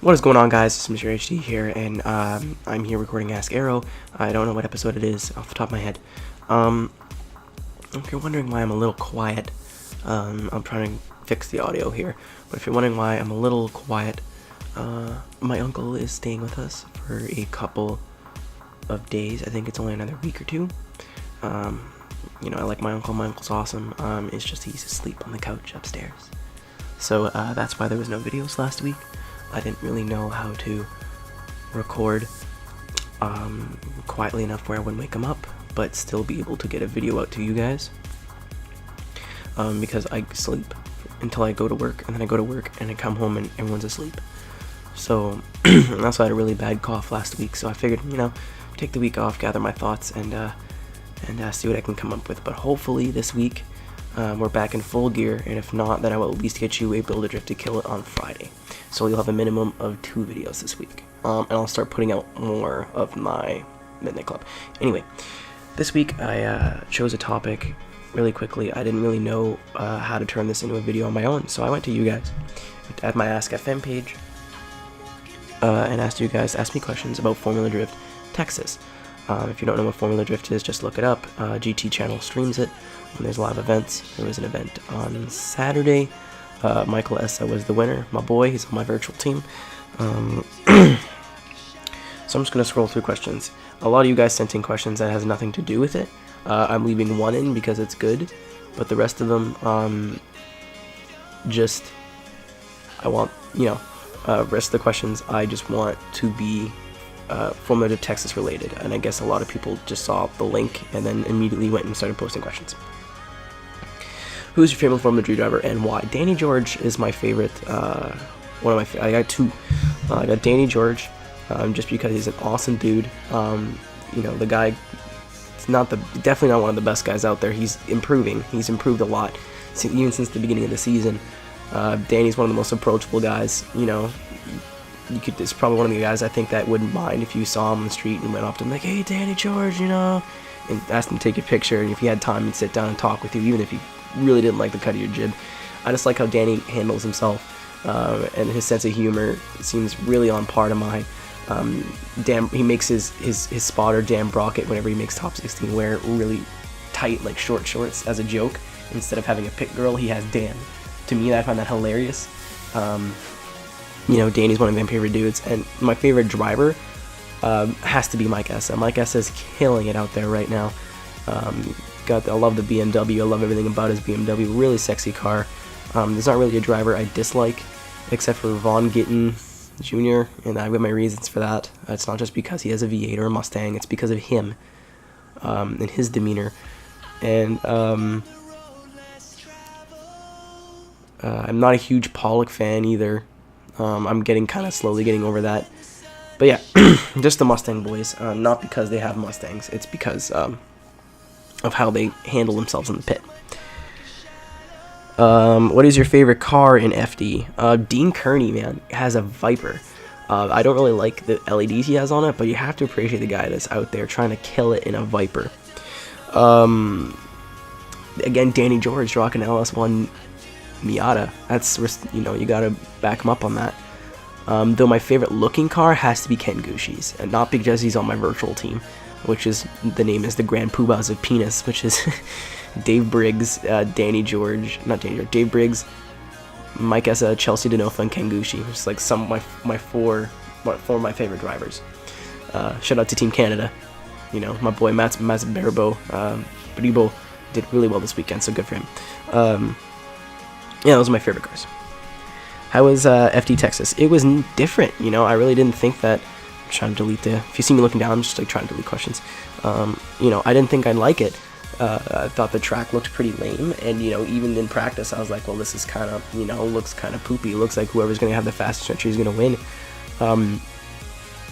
What is going on, guys? It's MrAeroHD here, and I'm here recording Ask Aero. I don't know what episode it is off the top of my head. If you're wondering why I'm a little quiet, I'm trying to fix the audio here, but if you're wondering why I'm a little quiet, my uncle is staying with us for a couple of days. I think it's only another week or two. I like my uncle. My uncle's awesome. It's just he's asleep on the couch upstairs. So that's why there was no videos last week. I didn't really know how to record quietly enough where I wouldn't wake him up, but still be able to get a video out to you guys. Because I sleep until I go to work, and then I go to work and I come home and everyone's asleep. So that's why I had a really bad cough last week. So I figured, take the week off, gather my thoughts, and see what I can come up with. But hopefully this week we're back in full gear, and if not, then I will at least get you a Build-A-Drift to Kill It on Friday. So you'll have a minimum of 2 videos this week, and I'll start putting out more of my Midnight Club. Anyway, this week I chose a topic really quickly. I didn't really know how to turn this into a video on my own, so I went to you guys at my AskFM page and asked you guys to ask me questions about Formula Drift Texas. If you don't know what Formula Drift is, just look it up. GTCHANNEL streams it when there's live events. There was an event on Saturday. Michael Essa was the winner, my boy. He's on my virtual team. So I'm just going to scroll through questions. A lot of you guys sent in questions that has nothing to do with it. I'm leaving one in because it's good, but the rest of them, I want, rest of the questions I just want to be Formula Drift Texas related, and I guess a lot of people just saw the link and then immediately went and started posting questions. Who's your favorite Formula Drift driver and why? Danny George is my favorite. One of my I got two. I got Danny George, just because he's an awesome dude. The guy. It's definitely not one of the best guys out there. He's improving. He's improved a lot, even since the beginning of the season. Danny's one of the most approachable guys. It's probably one of the guys I think that wouldn't mind if you saw him on the street and went up to him like, "Hey, Danny George," and asked him to take your picture. And if he had time, he'd sit down and talk with you, even if he really didn't like the cut of your jib. I just like how Danny handles himself, and his sense of humor seems really on par to mine. He makes his spotter Dan Brockett, whenever he makes top 16, wear really tight, like short shorts as a joke. Instead of having a pit girl, he has Dan. To me, I find that hilarious. Danny's one of my favorite dudes, and my favorite driver has to be Mike Essa. Mike Essa is killing it out there right now. I love the BMW. I love everything about his BMW. Really sexy car. There's not really a driver I dislike, except for Von Gittin Jr., and I've got my reasons for that. It's not just because he has a V8 or a Mustang. It's because of him and his demeanor. And I'm not a huge Pollock fan either. I'm slowly getting over that. But yeah, just the Mustang boys. Not because they have Mustangs. It's because of how they handle themselves in the pit. What is your favorite car in FD? Dean Kearney, man, has a Viper. I don't really like the LEDs he has on it, but you have to appreciate the guy that's out there trying to kill it in a Viper. Again, Danny George rocking LS1 Miata. That's, you gotta back him up on that. Though my favorite looking car has to be Ken Gushi's, and not because he's on my virtual team, which is, the name is the Grand Poobahs of Penis, which is Dave Briggs, Dave Briggs, Mike Essa, Chelsea Denofa, and Ken Gushi, which is like some of my four of my favorite drivers. Shout out to Team Canada. My boy Mats Beribo did really well this weekend, so good for him. Those are my favorite cars. How was FD Texas? It was different, I really didn't think that. I'm trying to delete if you see me looking down, I'm just like trying to delete questions. I didn't think I'd like it. I thought the track looked pretty lame, and even in practice I was like, well, this is kind of, looks kind of poopy. It looks like whoever's going to have the fastest entry is going to win.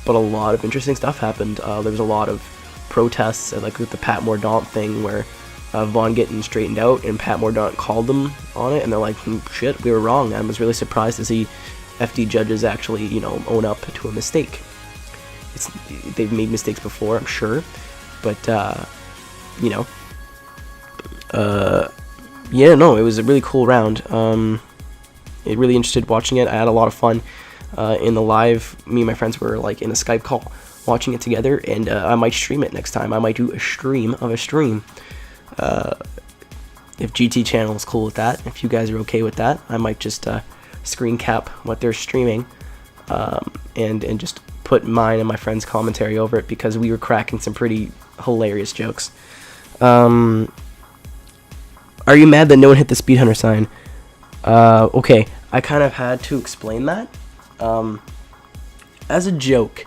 But a lot of interesting stuff happened. There was a lot of protests, like with the Pat Mordaunt thing, where Von Gittin straightened out and Pat Mordaunt called them on it, and they're like, shit, we were wrong. I was really surprised to see FD judges actually, own up to a mistake. They've made mistakes before, I'm sure, but it was a really cool round. It really interested watching it. I had a lot of fun. in the live. Me and my friends were like in a Skype call watching it together, and I might stream it next time. I might do a stream of a stream. If GT Channel is cool with that, if you guys are okay with that, I might just screen cap what they're streaming, and just put mine and my friend's commentary over it, because we were cracking some pretty hilarious jokes. Are you mad that no one hit the speed hunter sign? Okay, I kind of had to explain that. As a joke,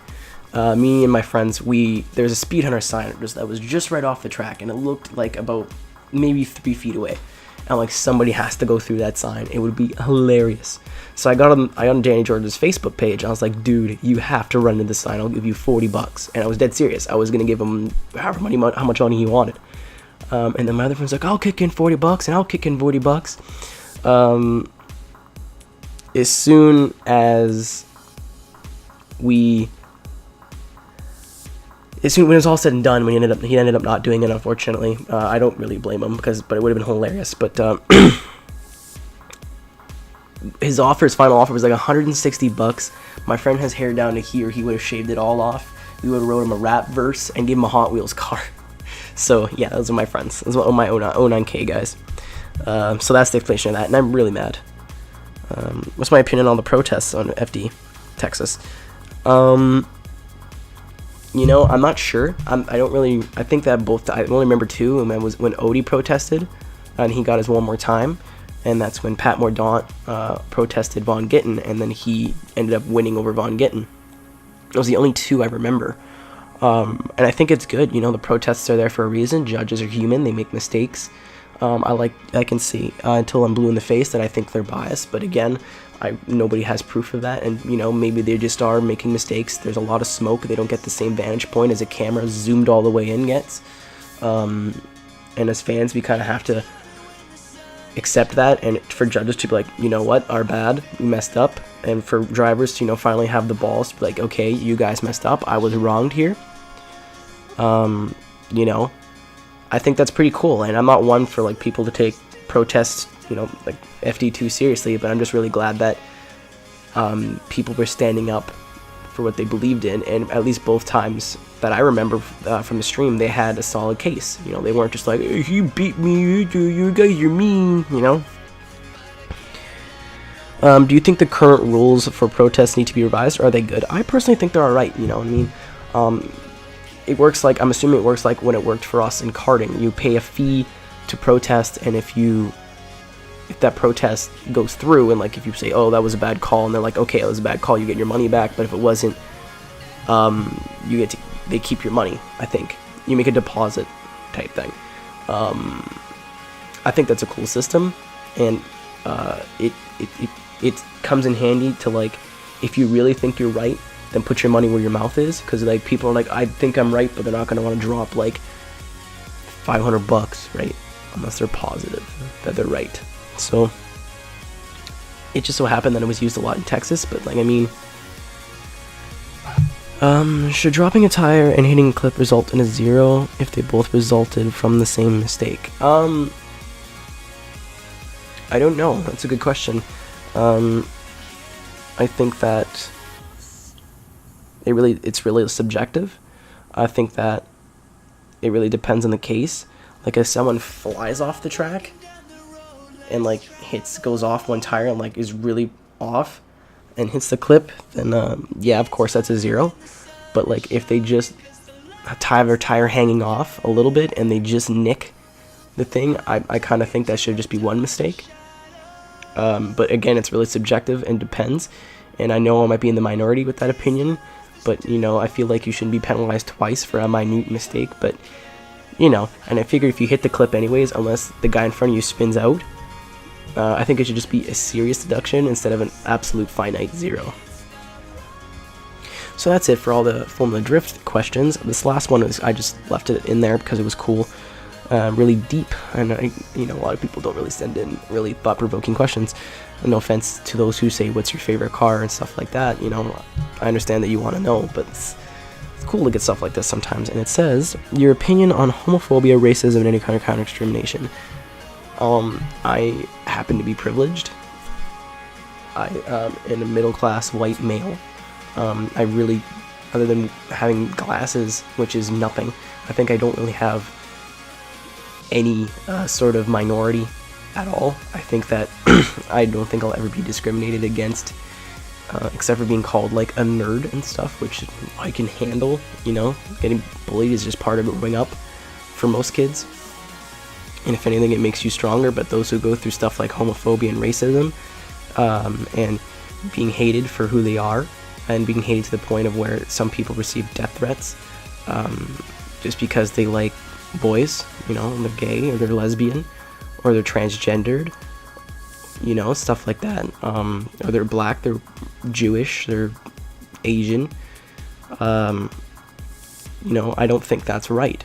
me and my friends, there's a speed hunter sign that was just right off the track, and it looked like about maybe 3 feet away, and like somebody has to go through that sign. It would be hilarious. So I got on Danny George's Facebook page. I was like, dude, you have to run into the sign. I'll give you $40, and I was dead serious. I was gonna give him how much money he wanted. And then my other friend's like, I'll kick in $40, and I'll kick in $40. As soon as when it was all said and done, when he ended up not doing it, unfortunately. I don't really blame him, but it would have been hilarious. But his final offer was like $160. My friend has hair down to here. He would have shaved it all off. We would have wrote him a rap verse and gave him a Hot Wheels car. So yeah, those are my friends. Those are my 09K guys. So that's the explanation of that, and I'm really mad. What's my opinion on the protests on FD, Texas? I'm not sure. I think that I only remember two, and that was when Odie protested, and he got his one more time, and that's when Pat Mordaunt protested Von Gittin, and then he ended up winning over Von Gittin. Those are the only two I remember. And I think it's good. The protests are there for a reason. Judges are human. They make mistakes. I can see until I'm blue in the face that I think they're biased, but again, nobody has proof of that, and maybe they just are making mistakes. There's a lot of smoke. They don't get the same vantage point as a camera zoomed all the way in gets. And as fans, we kind of have to accept that, and for judges to be like, you know what, our bad, we messed up, and for drivers to finally have the balls to be like, okay, you guys messed up, I was wronged here. I think that's pretty cool, and I'm not one for like people to take protests, like FD too seriously, but I'm just really glad that people were standing up for what they believed in, and at least both times that I remember from the stream, they had a solid case. They weren't just like, hey, he beat me, you guys are mean, Do you think the current rules for protests need to be revised, or are they good? I personally think they're alright, it works like, I'm assuming it works like when it worked for us in karting. You pay a fee to protest, and if that protest goes through, and like if you say, oh, that was a bad call, and they're like, okay, it was a bad call, you get your money back. But if it wasn't, they keep your money. I think you make a deposit type thing. I think that's a cool system, and it comes in handy to, like, if you really think you're right, then put your money where your mouth is, because like people are like, I think I'm right, but they're not going to want to drop like $500, right? Unless they're positive that they're right. So it just so happened that it was used a lot in Texas, but like, should dropping a tire and hitting a clip result in a 0 if they both resulted from the same mistake? I don't know. That's a good question. I think that it's really subjective. I think that it really depends on the case. Like, if someone flies off the track and like goes off one tire and like is really off and hits the clip, then yeah, of course that's a 0. But like, if they just have their tire hanging off a little bit and they just nick the thing, I kind of think that should just be one mistake. But again, it's really subjective and depends. And I know I might be in the minority with that opinion, but I feel like you shouldn't be penalized twice for a minute mistake. But and I figure if you hit the clip anyways, unless the guy in front of you spins out, I think it should just be a serious deduction instead of an absolute finite 0. So that's it for all the Formula Drift questions. This last one I just left it in there because it was cool, really deep, and a lot of people don't really send in really thought-provoking questions. No offense to those who say, what's your favorite car and stuff like that. I understand that you want to know, but it's cool to get stuff like this sometimes. And it says, your opinion on homophobia, racism, and any kind of counter-discrimination. I happen to be privileged. I am a middle-class white male. I really, other than having glasses, which is nothing, I think I don't really have any sort of minority at all. I think that I don't think I'll ever be discriminated against, except for being called like a nerd and stuff, which I can handle. You know, getting bullied is just part of growing up for most kids, and if anything, it makes you stronger. But those who go through stuff like homophobia and racism, and being hated for who they are, and being hated to the point of where some people receive death threats, just because they like boys, you know, and they're gay or they're lesbian or they're transgendered, you know, stuff like that, or they're black, they're Jewish, they're Asian, you know, I don't think that's right.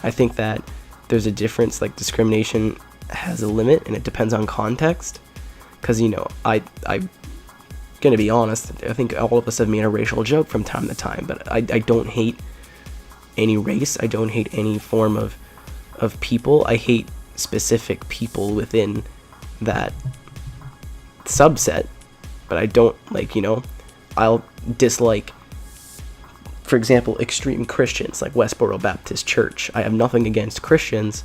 I think that there's a difference, like discrimination has a limit and it depends on context, because, you know, I'm gonna be honest, I think all of us have made a racial joke from time to time, but I don't hate any race, I don't hate any form of people. I hate specific people within that subset, but I don't, like, you know, I'll dislike, for example, extreme Christians like Westboro Baptist Church. I have nothing against Christians.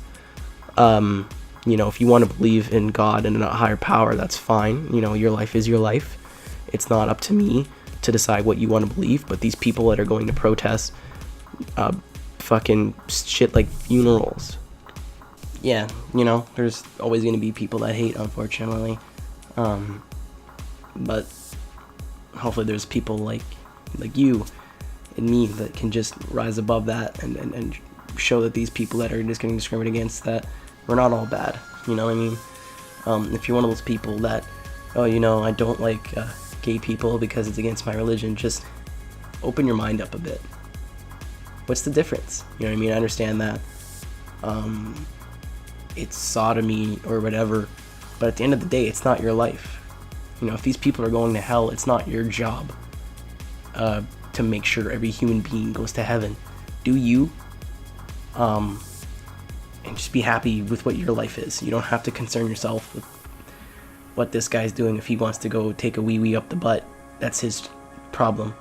You know, if you want to believe in God and a higher power, that's fine. You know, your life is your life. It's not up to me to decide what you want to believe. But these people that are going to protest fucking shit like funerals, yeah, you know, there's always going to be people that hate, unfortunately. But hopefully there's people like you and me that can just rise above that and show that these people that are just getting discriminated against, that we're not all bad, you know what I mean? If you're one of those people that, oh, you know, I don't like gay people because it's against my religion, just open your mind up a bit. What's the difference? You know what I mean? I understand that it's sodomy or whatever, but at the end of the day, it's not your life. You know, if these people are going to hell, it's not your job to make sure every human being goes to heaven. Do you, and just be happy with what your life is. You don't have to concern yourself with what this guy's doing. If he wants to go take a wee-wee up the butt, that's his problem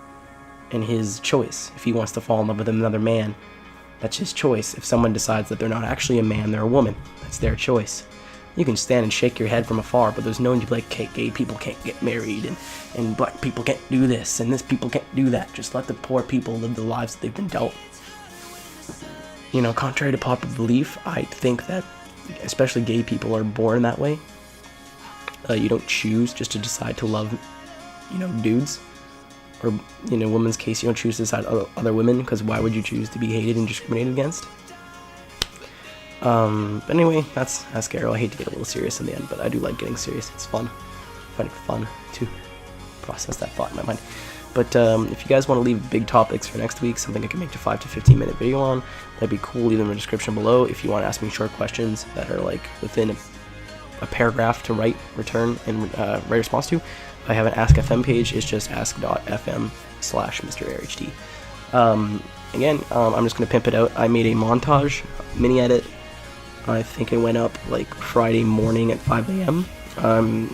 and his choice. If he wants to fall in love with another man, that's his choice. If someone decides that they're not actually a man, they're a woman, that's their choice. You can stand and shake your head from afar, but there's no one to be like, okay, gay people can't get married, and black people can't do this, and this people can't do that. Just let the poor people live the lives that they've been dealt. You know, contrary to popular belief, I think that especially gay people are born that way. You don't choose just to decide to love, you know, dudes. Or, in a woman's case, you don't choose to decide other women, because why would you choose to be hated and discriminated against? But anyway, that's Aero. I hate to get a little serious in the end, but I do like getting serious. It's fun. I find it fun to process that thought in my mind. But if you guys want to leave big topics for next week, something I can make a 5 to 15 minute video on, that'd be cool. Leave them in the description below. If you want to ask me short questions that are like within a paragraph to return and write a response to, I have an AskFM page. It's just ask.fm/MrAeroHD. Again, I'm just going to pimp it out. I made a montage mini edit. I think it went up like Friday morning at 5 a.m.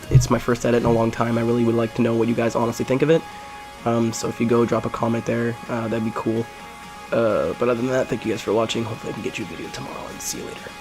It's my first edit in a long time. I really would like to know what you guys honestly think of it. So if you go drop a comment there, that'd be cool. But other than that, thank you guys for watching. Hopefully I can get you a video tomorrow, and see you later.